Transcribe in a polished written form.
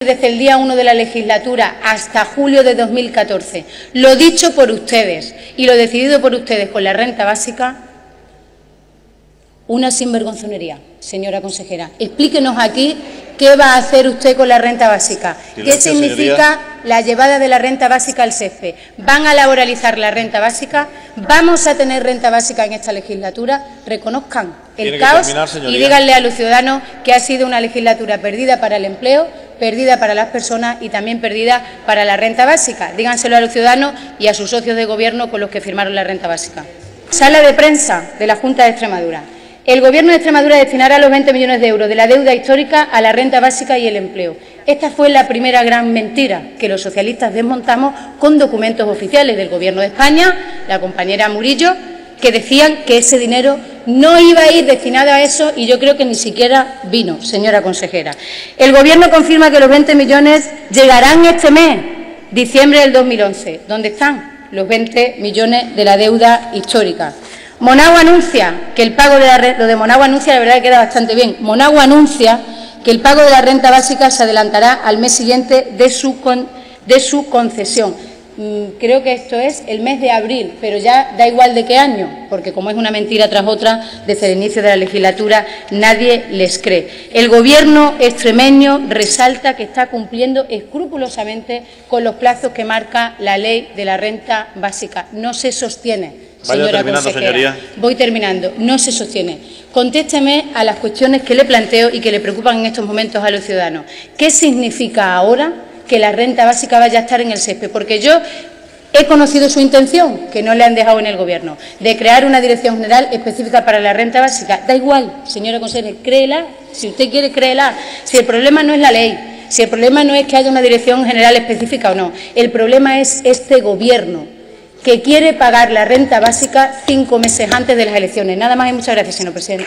desde el día 1 de la legislatura hasta julio de 2014, lo dicho por ustedes y lo decidido por ustedes con la renta básica, una sinvergonzonería, señora consejera. Explíquenos aquí qué va a hacer usted con la renta básica. ¿Qué significa la llevada de la renta básica al césped? ¿Van a laboralizar la renta básica? ¿Vamos a tener renta básica en esta legislatura? Reconozcan el caos y díganle a los ciudadanos que ha sido una legislatura perdida para el empleo, perdida para las personas y también perdida para la renta básica. Díganselo a los ciudadanos y a sus socios de Gobierno con los que firmaron la renta básica. Sala de prensa de la Junta de Extremadura. El Gobierno de Extremadura destinará los 20 millones de euros de la deuda histórica a la renta básica y el empleo. Esta fue la primera gran mentira que los socialistas desmontamos con documentos oficiales del Gobierno de España, la compañera Murillo, que decían que ese dinero no iba a ir destinado a eso y yo creo que ni siquiera vino, señora consejera. El Gobierno confirma que los 20 millones llegarán este mes, diciembre del 2011. ¿Dónde están los 20 millones de la deuda histórica? Monagua anuncia que el pago de lo de Monagua anuncia, la verdad que queda bastante bien. Monagua anuncia que el pago de la renta básica se adelantará al mes siguiente de su concesión. Creo que esto es el mes de abril, pero ya da igual de qué año, porque como es una mentira tras otra, desde el inicio de la legislatura nadie les cree. El Gobierno extremeño resalta que está cumpliendo escrupulosamente con los plazos que marca la ley de la renta básica. No se sostiene. Señora consejera, señoría. Voy terminando. No se sostiene. Contésteme a las cuestiones que le planteo y que le preocupan en estos momentos a los ciudadanos. ¿Qué significa ahora que la renta básica vaya a estar en el césped? Porque yo he conocido su intención, que no le han dejado en el Gobierno, de crear una dirección general específica para la renta básica. Da igual, señora consejera, créela. Si usted quiere, créela. Si el problema no es la ley, si el problema no es que haya una dirección general específica o no, el problema es este Gobierno, que quiere pagar la renta básica 5 meses antes de las elecciones. Nada más y muchas gracias, señor presidente.